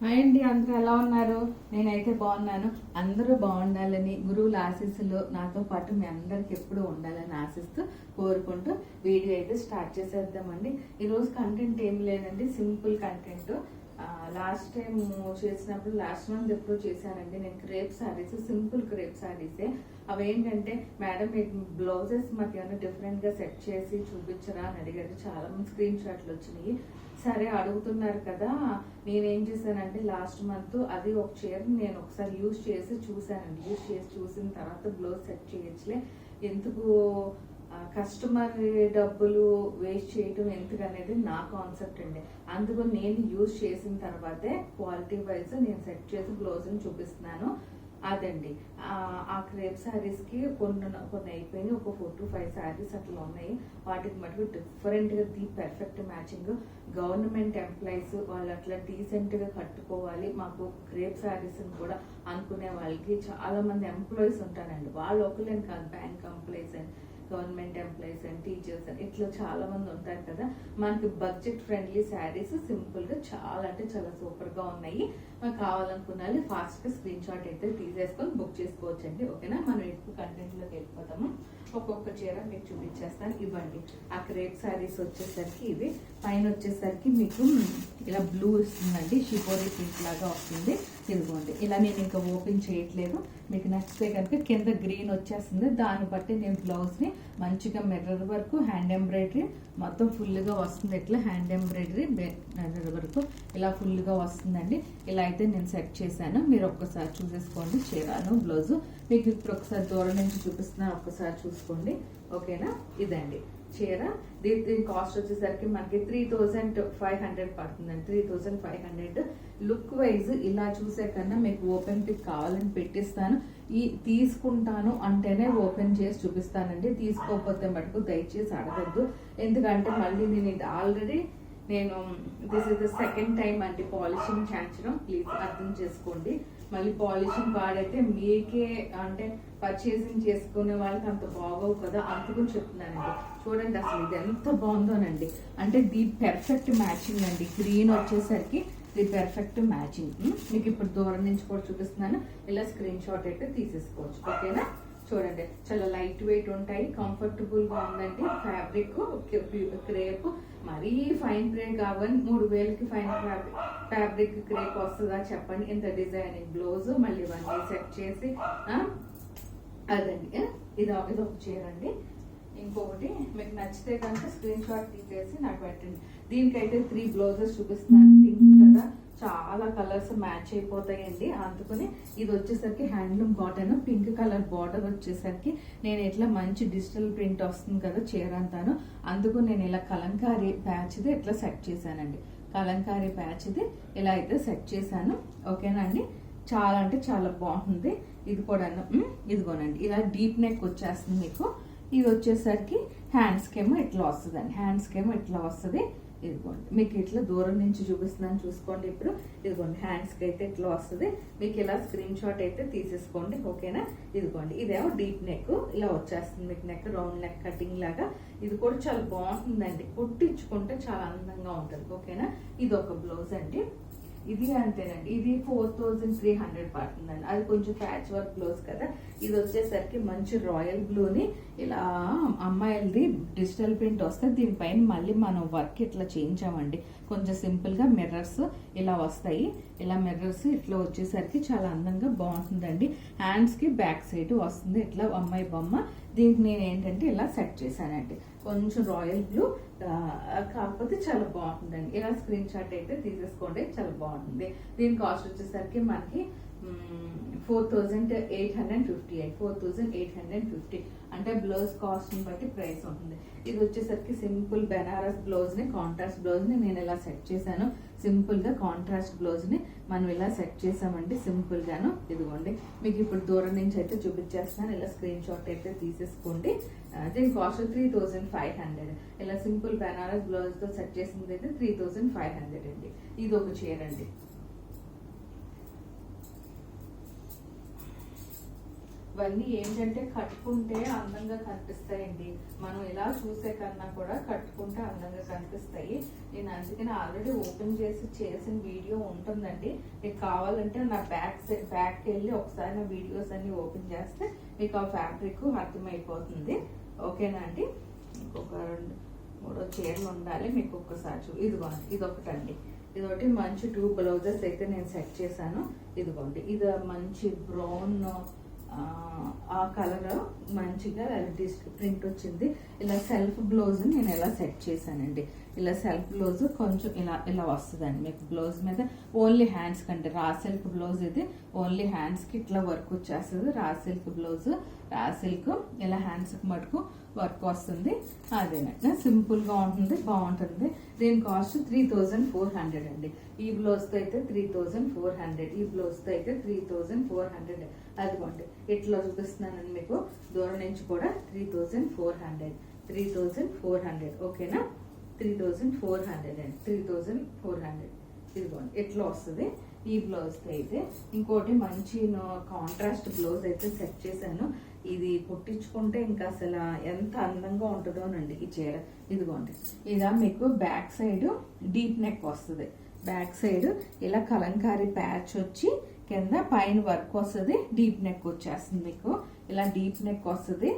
Hi అండి, అందరూ ఎలా ఉన్నారు? నేనైతే బాగున్నాను. అందరూ బాగుండాలని గురువుల ఆశీస్సులు నాతో పాటు మీ అందరికి ఎప్పుడు ఉండాలని ఆశిస్తూ కోరుకుంటూ వీడియో అయితే స్టార్ట్ చేసేద్దామండి. ఈరోజు కంటెంట్ ఏమి లేదండి, సింపుల్ కంటెంట్. లాస్ట్ టైం చేసినప్పుడు లాస్ట్ మంత్ ఎప్పుడు చేశానండి నేను క్రేప్ శారీస్, సింపుల్ క్రేప్ శారీసే. అవేంటంటే మేడం మీకు బ్లౌజెస్ మాకు ఏమైనా డిఫరెంట్గా సెట్ చేసి చూపించరా అని అడిగారు. చాలా మంది స్క్రీన్ షాట్లు వచ్చినాయి. సరే అడుగుతున్నారు కదా, నేనేం చేశానంటే లాస్ట్ మంత్ అది ఒక చీర నేను ఒకసారి యూజ్ చేసి చూశానండి. యూజ్ చేసి చూసిన తర్వాత బ్లౌజ్ సెట్ చేయొచ్చులే, ఎందుకు కస్టమర్ డబ్బులు వేస్ట్ చేయటం ఎందుకు అనేది నా కాన్సెప్ట్ అండి. అందుకు నేను యూజ్ చేసిన తర్వాతే క్వాలిటీ వైజ్ నేను సెట్ చేసి బ్లౌజ్ని చూపిస్తున్నాను. అదండి ఆ క్రేప్ శారీస్కి కొన్ని అయిపోయినాయి. ఒక 4 to 5 శారీస్ అట్లా ఉన్నాయి. వాటికి మటుకు డిఫరెంట్గా పర్ఫెక్ట్ మ్యాచింగ్. గవర్నమెంట్ ఎంప్లాయీస్ వాళ్ళు అట్లా డీసెంట్గా కట్టుకోవాలి మాకు క్రేప్ శారీస్ని కూడా అనుకునే వాళ్ళకి చాలా మంది ఎంప్లాయీస్ ఉంటారండి. వాళ్ళు ఒకళ్ళని కాదు, బ్యాంక్ ఎంప్లాయీస్ అని, గవర్నమెంట్ ఎంప్లాయీస్ అండ్ టీచర్స్ అని ఇట్లా చాలా మంది ఉంటారు కదా. మనకి బడ్జెట్ ఫ్రెండ్లీ శారీస్ సింపుల్గా చాలా అంటే చాలా సూపర్గా ఉన్నాయి. మనకు కావాలనుకున్నాలి ఫాస్ట్గా స్క్రీన్ షాట్ అయితే తీసేసుకొని బుక్ చేసుకోవచ్చండి. ఓకేనా, మనం ఎక్కువ కంటెంట్లోకి వెళ్ళిపోతాము. ఒక్కొక్క చీర మీకు చూపించేస్తాను. ఇవ్వండి ఆ క్రేప్ శారీస్ వచ్చేసరికి ఇవి పైన వచ్చేసరికి మీకు ఇలా బ్లూ ఇస్తుందండి, షిపోరీ పింక్ లాగా వస్తుంది. ఇదిగోండి ఇలా నేను ఇంకా ఓపెన్ చేయట్లేదు. మీకు నచ్చితే కనుక కింద గ్రీన్ వచ్చేస్తుంది. దాన్ని బట్టి నేను బ్లౌజ్ని మంచిగా మిర్రర్ వరకు హ్యాండ్ ఎంబ్రాయిడరీ మొత్తం ఫుల్గా వస్తుంది. ఇట్లా హ్యాండ్ ఎంబ్రాయిడరీ మిర్రర్ వరకు ఇలా ఫుల్గా వస్తుందండి. ఇలా అయితే నేను సెట్ చేశాను. మీరు ఒక్కసారి చూసేసుకోండి చీరను బ్లౌజు. మీకు ఇప్పుడు ఒకసారి దూరం నుంచి చూపిస్తున్నాను, ఒక్కసారి చూసుకోండి. ఓకేనా, ఇదండి చీర. దీని కాస్ట్ వచ్చేసరికి మనకి 3500 పడుతుందండి. 3500. లుక్ వైజ్ ఇలా చూసే కన్నా మీకు ఓపెన్ పిక్ కావాలని పెట్టిస్తాను. ఈ తీసుకుంటాను అంటేనే ఓపెన్ చేసి చూపిస్తానండి. తీసుకోకపోతే మటుకు దయచేసి అడగద్దు. ఎందుకంటే మళ్ళీ నేను already this is the second time అండి పాలిషింగ్ చేయించడం. ప్లీజ్ అర్థం చేసుకోండి. మళ్ళీ పాలిషింగ్ పాడైతే మీకే అంటే పర్చేసింగ్ చేసుకునే వాళ్ళకి అంత బాగోవు కదా, అందుకని చెప్తున్నానండి. చూడండి అసలు ఇది ఎంత బాగుందోనండి. అంటే ది పర్ఫెక్ట్ మ్యాచింగ్ అండి. గ్రీన్ వచ్చేసరికి ది పర్ఫెక్ట్ మ్యాచింగ్. మీకు ఇప్పుడు దూరం నుంచి కూడా చూపిస్తున్నాను. ఇలా స్క్రీన్ షాట్ అయితే తీసేసుకోవచ్చు. ఓకేనా, చూడండి చాలా లైట్ వెయిట్ ఉంటాయి, కంఫర్టబుల్ గా ఉందండి. ఫ్యాబ్రిక్ క్రేప్ మరీ ఫైన్ క్రేప్ కావాలి. 3000కి ఫైన్ ఫ్యాబ్రిక్ క్రేప్ వస్తుందా చెప్పండి. ఇంత డిజైనింగ్ బ్లౌజ్ మళ్ళీ ఇవన్నీ సెట్ చేసి అదండి. ఇది ఒక చీర అండి. ఇంకొకటి మీకు నచ్చితే కనుక స్క్రీన్ షాట్ తీసేసి నాకు పెట్టండి. దీనికైతే 3 బ్లౌజెస్ చూపిస్తున్నాను. పింక్ కదా, చాలా కలర్స్ మ్యాచ్ అయిపోతాయండి. అందుకని ఇది వచ్చేసరికి handloom cotton, pink colour border వచ్చేసరికి నేను ఇట్లా మంచి డిజిటల్ ప్రింట్ వస్తుంది కదా చీర అంతాను. అందుకు నేను ఇలా కలంకారీ ప్యాచ్ది ఇట్లా సెట్ చేశానండి. కలంకారీ ప్యాచ్ది ఇలా అయితే సెట్ చేశాను. ఓకేనా అండి, చాలా అంటే చాలా బాగుంటుంది. ఇది కూడా ఇదిగోనండి ఇలా డీప్ నెక్ వచ్చేస్తుంది మీకు. ఇది వచ్చేసరికి హ్యాండ్స్కేమో ఇట్లా వస్తుందండి. హ్యాండ్స్కేమో ఇట్లా వస్తుంది. ఇదిగోండి మీకు ఇట్లా దూరం నుంచి చూపిస్తున్నాను చూసుకోండి. ఇప్పుడు ఇదిగోండి హ్యాండ్స్కి అయితే ఇట్లా వస్తుంది. మీకు ఇలా స్క్రీన్ షాట్ అయితే తీసేసుకోండి. ఓకేనా, ఇదిగోండి ఇదేమో డీప్ నెక్ ఇలా వచ్చేస్తుంది మీకు. నెక్ రౌండ్ నెక్ కటింగ్ లాగా. ఇది కూడా చాలా బాగుంటుందండి, కుట్టించుకుంటే చాలా అందంగా ఉంటుంది. ఓకేనా, ఇది ఒక బ్లౌజ్ అండి. ఇది అంతేనండి, ఇది 4300 పడుతుందండి. అది కొంచెం ప్యాచ్ వర్క్ బ్లౌజ్ కదా. ఇది వచ్చేసరికి మంచి రాయల్ బ్లూని ఇలా అమ్మాయిలది డిజిటల్ ప్రింట్ వస్తే దీనిపైన మళ్ళీ మనం వర్క్ ఇట్లా చేయించామండి. కొంచెం సింపుల్ గా మిర్రర్స్ ఇలా వస్తాయి. ఇలా మిర్రర్స్ ఇట్లా వచ్చేసరికి చాలా అందంగా బాగుంటుందండి. హ్యాండ్స్ కి బ్యాక్ సైడ్ వస్తుంది ఇట్లా అమ్మాయి బొమ్మ. దీనికి నేను ఏంటంటే ఇలా సెట్ చేశానండి. కొంచెం రాయల్ బ్లూ కాకపోతే చాలా బాగుంటుందండి. ఇలా స్క్రీన్ షాట్ అయితే తీసేసుకోండి, చాలా బాగుంటుంది. దీని కాస్ట్ వచ్చేసరికి మనకి 4850. 4850 అంటే బ్లౌజ్ కాస్ట్ ని బట్టి ప్రైస్ ఉంటుంది. ఇది వచ్చేసరికి సింపుల్ బెనారస్ బ్లౌజ్ ని, కాంట్రాస్ట్ బ్లౌజ్ ని నేను ఇలా సెట్ చేశాను. సింపుల్ గా కాంట్రాస్ట్ బ్లౌజ్ ని మనం ఇలా సెట్ చేసామండి సింపుల్ గాను. ఇదిగోండి మీకు ఇప్పుడు దూరం నుంచి అయితే చూపించేస్తాను. ఇలా స్క్రీన్ షాట్ అయితే తీసేసుకోండి. దీని కాస్ట్ 3500. ఇలా సింపుల్ బెనారస్ బ్లౌజ్ తో సెట్ చేసింది అయితే 3500 అండి. ఇది ఒక చీర అండి. ఇవన్నీ ఏంటంటే కట్టుకుంటే అందంగా కనిపిస్తాయండి. మనం ఇలా చూసే కన్నా కూడా కట్టుకుంటే అందంగా కనిపిస్తాయి. నేను అందుకని ఆల్రెడీ ఓపెన్ చేసిన వీడియో ఉంటుందండి. మీకు కావాలంటే నా బ్యాక్కి వెళ్ళి ఒకసారి నా వీడియోస్ అన్ని ఓపెన్ చేస్తే మీకు ఆ ఫ్యాబ్రిక్ అర్థమైపోతుంది. ఓకేనా అండి? ఇంకొక 2-3 చీరలు ఉండాలి. మీకు ఒక్కసారి ఇదిగోండి, ఇదొకటండి. ఇదొకటి మంచి 2 బ్లౌజెస్ అయితే నేను సెట్ చేశాను. ఇదిగోండి, ఇది మంచి బ్రౌన్ ఆ కలర్ మంచిగా ప్రింట్ వచ్చింది. ఇలా సెల్ఫ్ బ్లౌజ్ నేను ఎలా సెట్ చేశానండి. ఇలా సెల్ఫ్ బ్లౌజ్ కొంచెం ఇలా వస్తుందండి మీకు. బ్లౌజ్ మీద ఓన్లీ హ్యాండ్స్ కంటే రా సిల్క్ బ్లౌజ్ ఇది. ఓన్లీ హ్యాండ్స్కి ఇట్లా వర్క్ వచ్చేస్తుంది. Raw silk blouse, raw silk ఇలా హ్యాండ్స్కి మటుకు వర్క్ వస్తుంది. అదేనండి, సింపుల్గా ఉంటుంది, బాగుంటుంది. దీని కాస్ట్ 3400 అండి. ఈ బ్లౌజ్తో అయితే 3400, ఈ బ్లౌజ్తో అయితే 3400. అదిగోండి ఇట్లా చూపిస్తున్నానండి మీకు. దూరం నుంచి కూడా 3400. ఓకేనా? 3400 అండి, 3400. ఇదిగోండి ఇట్లా వస్తుంది ఈ బ్లౌజ్తో అయితే. ఇంకోటి మంచి కాంట్రాస్ట్ బ్లౌజ్ అయితే సెట్ చేశాను. ఇది కుట్టించుకుంటే ఇంకా అసలు ఎంత అందంగా ఉంటుందోనండి ఈ చీర. ఇదిగోండి, ఇలా మీకు బ్యాక్ సైడ్ డీప్ నెక్ వస్తుంది. బ్యాక్ సైడ్ ఇలా కలంకారీ ప్యాచ్ వచ్చి కింద పైన వర్క్ వస్తుంది. డీప్ నెక్ వచ్చేస్తుంది మీకు. ఇలా డీప్ నెక్ వస్తుంది.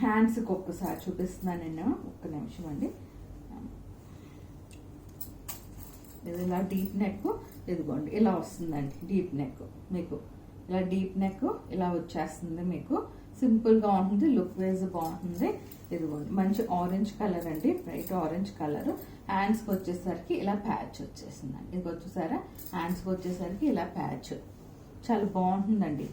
హ్యాండ్స్కి ఒక్కసారి చూపిస్తున్నాను నేను, ఒక్క నిమిషం అండి. ఇది ఇలా డీప్ నెక్, ఇదిగోండి ఇలా వస్తుందండి డీప్ నెక్ మీకు. ఇలా డీప్ నెక్ ఇలా వచ్చేస్తుంది మీకు. సింపుల్గా ఉంటుంది, లుక్ వైజ్ బాగుంటుంది. ఇదిగోండి మంచి ఆరెంజ్ కలర్ అండి, బ్రైట్ ఆరెంజ్ కలర్. హ్యాండ్స్కి వచ్చేసరికి ఇలా ప్యాచ్ వచ్చేసిందండి. ఇది వచ్చేసారా, హ్యాండ్స్కి వచ్చేసరికి ఇలా ప్యాచ్ చాలా బాగుంటుందండి.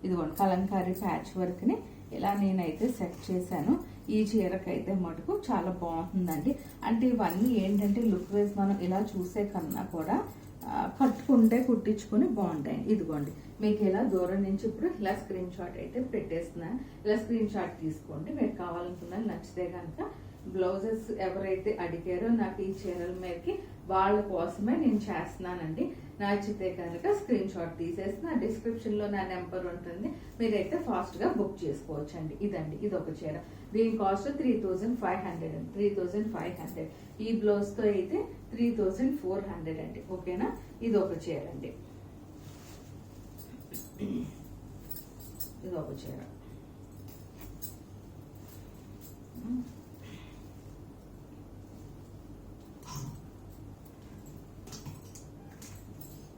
ఇదిగోండి కలంకారీ ప్యాచ్ వర్క్ని ఇలా నేనైతే సెట్ చేశాను. ఈ చీరకైతే మటుకు చాలా బాగుంటుందండి. అంటే ఇవన్నీ ఏంటంటే లుక్ వైజ్ మనం ఇలా చూసే కన్నా కూడా కట్టుకుంటే కుట్టించుకుని బాగుంటాయి. ఇదిగోండి మీకు ఇలా దూరం నుంచి ఇప్పుడు ఇలా స్క్రీన్ షాట్ అయితే పెట్టేస్తున్నాను. ఇలా స్క్రీన్ షాట్ తీసుకోండి. మీకు కావాలనుకున్నది నచ్చితే కనుక బ్లౌజెస్ ఎవరైతే అడిగారో నాకు ఈ చీరల మీదకి వాళ్ళ కోసమే నేను చేస్తున్నానండి. నచ్చితే కనుక స్క్రీన్ షాట్ తీసేసి నా డిస్క్రిప్షన్ లో నా నెంబర్ ఉంటుంది, మీరైతే ఫాస్ట్ గా బుక్ చేసుకోవచ్చు అండి. ఇదండి, ఇది ఒక చీర. దీని కాస్ట్ 3500 అండి, 3500. ఈ బ్లౌజ్ తో అయితే 3400 అండి. ఓకేనా? ఇది ఒక చీర అండి, ఇది ఒక చీర.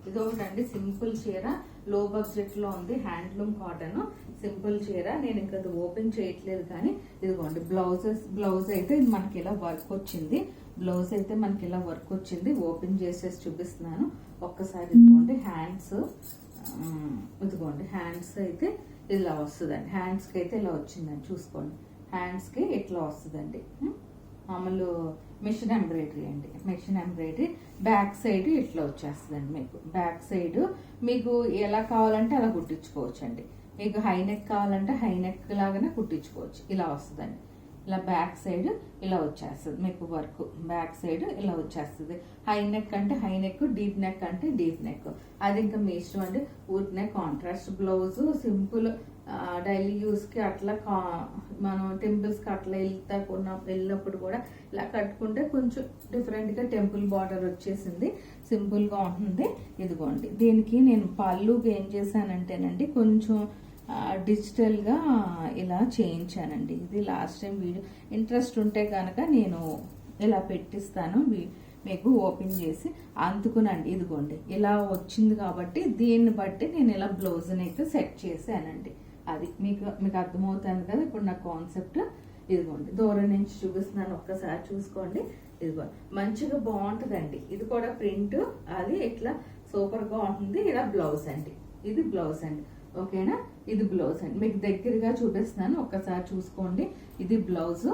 ఇది ఒకటండి సింపుల్ చీర, లో బడ్జెట్ లో ఉంది, హ్యాండ్లూమ్ కాటన్ సింపుల్ చీర. నేను ఇంకా అది ఓపెన్ చేయట్లేదు కానీ ఇదిగోండి బ్లౌజ్ అయితే మనకి ఇలా వర్క్ వచ్చింది. బ్లౌజ్ అయితే మనకి ఇలా వర్క్ వచ్చింది. ఓపెన్ చేసేసి చూపిస్తున్నాను ఒక్కసారి. ఇదిగోండి హ్యాండ్స్, ఇదిగోండి హ్యాండ్స్ అయితే ఇలా వస్తుందండి. హ్యాండ్స్కి అయితే ఇలా వచ్చిందండి, చూసుకోండి. హ్యాండ్స్కి ఇట్లా వస్తుందండి. మామూలు మిషన్ ఎంబ్రాయిడరీ అండి, మిషన్ ఎంబ్రాయిడరీ. బ్యాక్ సైడ్ ఇట్లా వచ్చేస్తుందండి మీకు. బ్యాక్ సైడ్ మీకు ఎలా కావాలంటే అలా కుట్టించుకోవచ్చు అండి. మీకు హై నెక్ కావాలంటే హై నెక్ లాగానే కుట్టించుకోవచ్చు. ఇలా వస్తుందండి. ఇలా బ్యాక్ సైడ్ ఇలా వచ్చేస్తుంది మీకు వర్క్. బ్యాక్ సైడ్ ఇలా వచ్చేస్తుంది. హై నెక్ అంటే హై నెక్, డీప్ నెక్ అంటే డీప్ నెక్. అది ఇంకా మీ ఇష్టం అండి. ఊరికనే కాంట్రాస్ట్ బ్లౌజ్ సింపుల్ డైలీ యూస్కి అట్లా మనం టెంపుల్స్కి అట్లా వెళ్ళినప్పుడు కూడా ఇలా కట్టుకుంటే కొంచెం డిఫరెంట్గా టెంపుల్ బార్డర్ వచ్చేసింది, సింపుల్గా ఉంటుంది. ఇదిగోండి దీనికి నేను పళ్ళుకి ఏం చేశానంటేనండి కొంచెం డిజిటల్గా ఇలా చేయించానండి. ఇది లాస్ట్ టైం వీడియో ఇంట్రెస్ట్ ఉంటే కనుక నేను ఇలా పెట్టిస్తాను మీకు ఓపెన్ చేసి. అందుకునండి ఇదిగోండి ఇలా వచ్చింది కాబట్టి దీన్ని బట్టి నేను ఇలా బ్లౌజ్ని అయితే సెట్ చేశానండి. అది మీకు అర్థమవుతుంది కదా ఇప్పుడు నా కాన్సెప్ట్. ఇదిగోండి దూరం నుంచి చూపిస్తున్నాను, ఒక్కసారి చూసుకోండి. ఇదిగో మంచిగా బాగుంటుందండి. ఇది కూడా ప్రింట్ అది ఇట్లా సూపర్గా ఉంటుంది. ఇలా బ్లౌజ్ అండి, ఇది బ్లౌజ్ అండి. ఓకేనా? ఇది బ్లౌజ్ అండి, మీకు దగ్గరగా చూపిస్తున్నాను, ఒక్కసారి చూసుకోండి. ఇది బ్లౌజ్.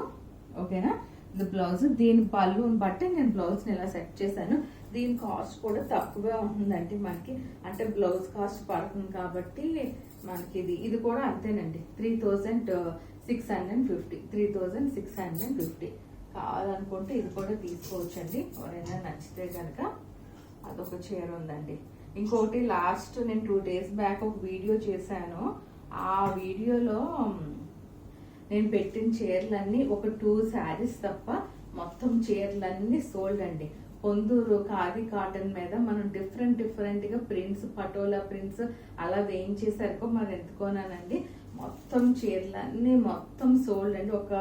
ఓకేనా? ఇది బ్లౌజ్. దీని పళ్ళుని బట్టి నేను బ్లౌజ్ని ఇలా సెట్ చేశాను. దీని కాస్ట్ కూడా తక్కువగా ఉంటుందండి మనకి, అంటే బ్లౌజ్ కాస్ట్ పడుతుంది కాబట్టి మనకి ఇది కూడా అంతేనండి. 3650, 3650. కావాలనుకుంటే ఇది కూడా తీసుకోవచ్చండి ఎవరైనా నచ్చితే కనుక. అదొక చీర ఉందండి. ఇంకోటి లాస్ట్ నేను 2 days బ్యాక్ ఒక వీడియో చేశాను. ఆ వీడియోలో నేను పెట్టిన చీరలన్నీ ఒక 2 శారీస్ తప్ప మొత్తం చీరలన్నీ సోల్డ్ అండి. పొందూరు ఖాదీ కాటన్ మీద మనం డిఫరెంట్ గా ప్రింట్స్, పటోలా ప్రింట్స్ అలా వేయించేసరికి మరి ఎందుకోనానండి మొత్తం చీరలన్నీ మొత్తం సోల్డ్ అండి. ఒక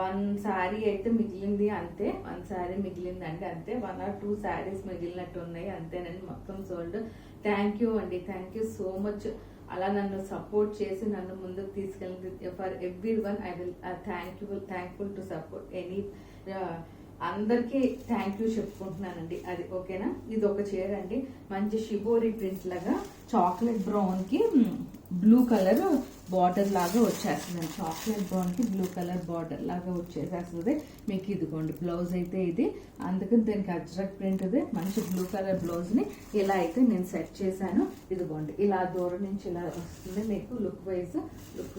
1 శారీ అయితే మిగిలింది అంతే, 1 శారీ మిగిలిందండి అంతే, 1 or 2 శారీస్ మిగిలినట్టు ఉన్నాయి అంతేనండి, మొత్తం సోల్డ్. థ్యాంక్ యూ అండి, థ్యాంక్ యూ సో మచ్. అలా నన్ను సపోర్ట్ చేసి నన్ను ముందుకు తీసుకెళ్ళి for every one I will thankful to support any అందరికీ థ్యాంక్ యూ చెప్పుకుంటున్నానండి. అది ఓకేనా. ఇది ఒక చీర అండి, మంచి షిబోరి ప్రింట్ లాగా చాక్లెట్ బ్రౌన్ కి బ్లూ కలర్ బార్డర్ లాగా వచ్చేస్తుంది. చాక్లెట్ బ్రౌన్ కి బ్లూ కలర్ బార్డర్ లాగా వచ్చేసేస్తుంది మీకు. ఇదిగోండి బ్లౌజ్ అయితే ఇది, అందుకని దీనికి అజ్రక్ ప్రింట్ ఇది. మంచి బ్లూ కలర్ బ్లౌజ్ ని ఇలా అయితే నేను సెట్ చేశాను. ఇదిగోండి ఇలా దూరం నుంచి ఇలా వస్తుంది మీకు. లుక్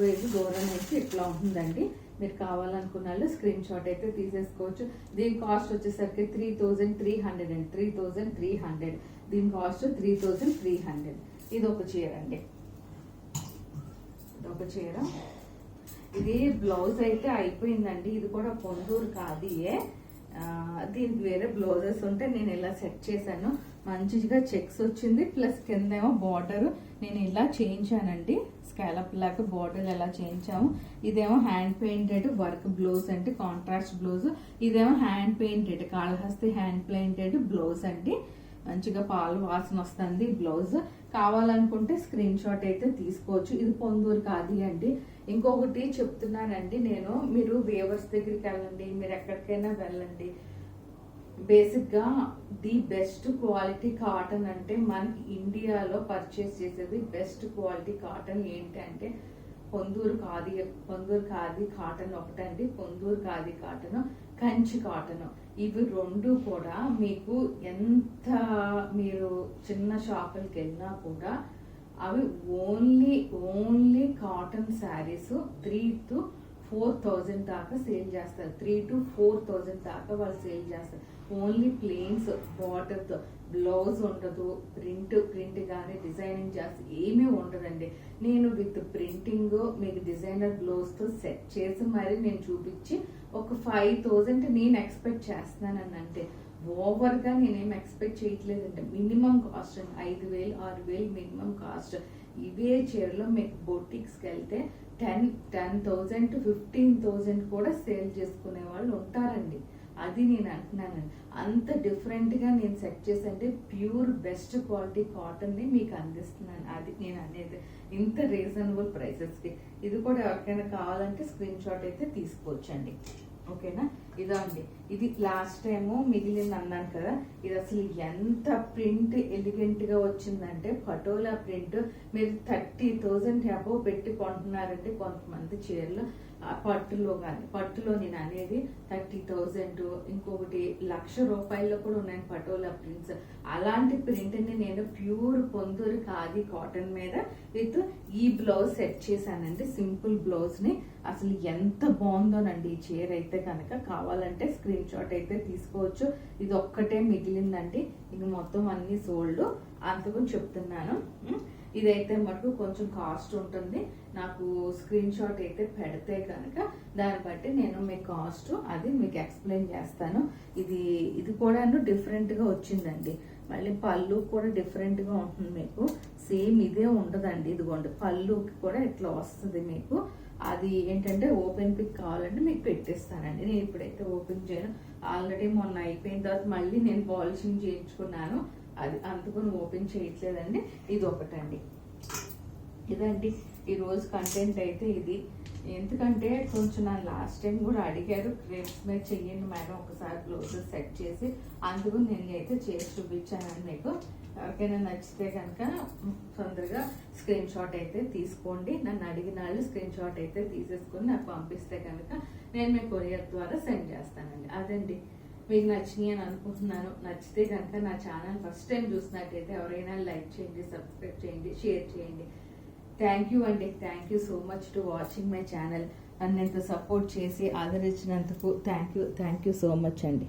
వైజ్ దూరం నుంచి ఇట్లా ఉంటుందండి. మీరు కావాలనుకున్న వాళ్ళు స్క్రీన్ షాట్ అయితే తీసేసుకోవచ్చు. దీని కాస్ట్ వచ్చేసరికి 3300 అండి, 3300. దీని కాస్ట్ 3300. ఇది ఒక చీర అండి, ఇదొక చీర. ఇది బ్లౌజ్ అయితే అయిపోయిందండి. ఇది కూడా పొందూరు ఖాదీయే. దీనికి వేరే బ్లౌజెస్ ఉంటే నేను ఇలా సెట్ చేశాను. మంచిగా చెక్స్ వచ్చింది, ప్లస్ కిందేమో బార్డర్ నేను ఇలా చేయించానండి. స్కాలప్ లాగా బార్డర్ ఎలా చేయించాము. ఇదేమో హ్యాండ్ పెయింటెడ్ వర్క్ బ్లౌజ్ అంటే కాంట్రాస్ట్ బ్లౌజ్. ఇదేమో hand painted Kalahasti hand painted blouse అండి. మంచిగా పాలు వాసన వస్తుంది బ్లౌజ్. కావాలనుకుంటే స్క్రీన్ షాట్ అయితే తీసుకోవచ్చు. ఇది పొందూరు ఖాదీ అండి. ఇంకొకటి చెప్తున్నానండి నేను, మీరు వేవర్స్ దగ్గరికి వెళ్ళండి, మీరు ఎక్కడికైనా వెళ్ళండి, బేసిక్ గా ది బెస్ట్ క్వాలిటీ కాటన్ అంటే మనకి ఇండియాలో పర్చేస్ చేసేది బెస్ట్ క్వాలిటీ కాటన్ ఏంటి అంటే పొందూరు ఖాదీ కాటన్ ఒకటండి. పొందూరు ఖాదీ కాటన్, కంచి కాటన్, ఇవి రెండు కూడా మీకు ఎంత మీరు చిన్న షాపులకి వెళ్ళినా కూడా అవి ఓన్లీ కాటన్ శారీస్ 3,000 to 4,000 దాకా సేల్ చేస్తారు. 3,000 to 4,000 దాకా వాళ్ళు సేల్ చేస్తారు. ఓన్లీ ప్లెయిన్స్ బార్డర్ తో, బ్లౌజ్ ఉండదు, ప్రింట్ కానీ డిజైనింగ్ చేస్తే ఏమీ ఉండదండి. నేను విత్ ప్రింటింగ్ మీకు డిజైనర్ బ్లౌజ్ తో సెట్ చేసి మరి నేను చూపించి ఒక 5,000 నేను ఎక్స్పెక్ట్ చేస్తున్నాను. అంటే ఓవర్ గా నేనేం ఎక్స్పెక్ట్ చేయట్లేదంటే మినిమం కాస్ట్ 5,000 6,000 మినిమం కాస్ట్. ఇవే చీరలో మీకు బొటిక్స్కి వెళ్తే 10,000 to 15,000 కూడా సేల్ చేసుకునే వాళ్ళు ఉంటారండి. అది నేను అంటున్నానండి. అంత డిఫరెంట్ గా నేను సెట్ చేసంటే ప్యూర్ బెస్ట్ క్వాలిటీ కాటన్ ని మీకు అందిస్తున్నాను. అది నేను అనేది ఇంత రీజనబుల్ ప్రైసెస్ కి. ఇది కూడా ఎవరికైనా కావాలంటే స్క్రీన్ షాట్ అయితే తీసుకోవచ్చండి. ఓకేనా. ఇదో అండి, ఇది లాస్ట్ టైము మిగిలింది అన్నాను కదా. ఇది అసలు ఎంత ప్రింట్ ఎలిగెంట్ గా వచ్చిందంటే పటోలా ప్రింట్. మీరు 30,000 అబోవ్ పెట్టి కొంటున్నారంటే కొంతమంది చీరలు. పట్టులో నేను అనేది 30,000, ఇంకొకటి ₹1,00,000 కూడా ఉన్నాయి పటోలా ప్రింట్స్. అలాంటి ప్రింట్ ని నేను ప్యూర్ పొందూరు ఖాదీ కాటన్ మీద విత్ ఈ బ్లౌజ్ సెట్ చేశానండి. సింపుల్ బ్లౌజ్ ని. అసలు ఎంత బాగుందోనండి ఈ చీర అయితే కనుక. కావాలంటే స్క్రీన్ షాట్ అయితే తీసుకోవచ్చు. ఇది ఒక్కటే మిగిలిందండి, ఇంక మొత్తం అన్ని సోల్డ్. అందుకు చెప్తున్నాను. ఇదైతే మటుకు కొంచెం కాస్ట్ ఉంటుంది. నాకు స్క్రీన్ షాట్ అయితే పెడితే కనుక దాన్ని బట్టి నేను మీ కాస్ట్ అది మీకు ఎక్స్ప్లెయిన్ చేస్తాను. ఇది కూడా డిఫరెంట్ గా వచ్చిందండి. మళ్ళీ పళ్ళు కూడా డిఫరెంట్ గా ఉంటుంది మీకు. సేమ్ ఇదే ఉండదండి. ఇదిగోండి పళ్ళుకి కూడా ఇట్లా వస్తుంది మీకు. అది ఏంటంటే ఓపెన్ పిక్ కావాలంటే మీకు పెట్టిస్తానండి. నేను ఇప్పుడైతే ఓపెన్ చేయను. ఆల్రెడీ మొన్న అయిపోయిన తర్వాత మళ్ళీ నేను పాలిషింగ్ చేయించుకున్నాను. అది అందుకని ఓపెన్ చేయట్లేదండి. ఇది ఒకటండి. ఇదండి ఈ రోజు కంటెంట్ అయితే ఇది. ఎందుకంటే కొంచెం నా లాస్ట్ టైం కూడా అడిగారు, క్రేప్స్ మీద చెయ్యండి మేడం ఒకసారి బ్లౌజెస్ సెట్ చేసి. అందుకు నేను అయితే చేసి చూపించానండి మీకు. ఎవరికైనా నచ్చితే కనుక తొందరగా స్క్రీన్ షాట్ అయితే తీసుకోండి. నన్ను అడిగిన వాళ్ళు స్క్రీన్ షాట్ అయితే తీసేసుకొని నాకు పంపిస్తే కనుక నేను మీ కొరియర్ ద్వారా సెండ్ చేస్తానండి. అదండి, మీకు నచ్చినాయి అని అనుకుంటున్నాను. నచ్చితే కనుక నా ఛానల్ ఫస్ట్ టైం చూసినట్టయితే ఎవరైనా లైక్ చేయండి, సబ్స్క్రైబ్ చేయండి, షేర్ చేయండి. థ్యాంక్ యూ అండి. Thank you so much to watching my channel. నన్ను ఎంత సపోర్ట్ చేసి ఆదరించినందుకు థ్యాంక్ యూ సో మచ్ అండి.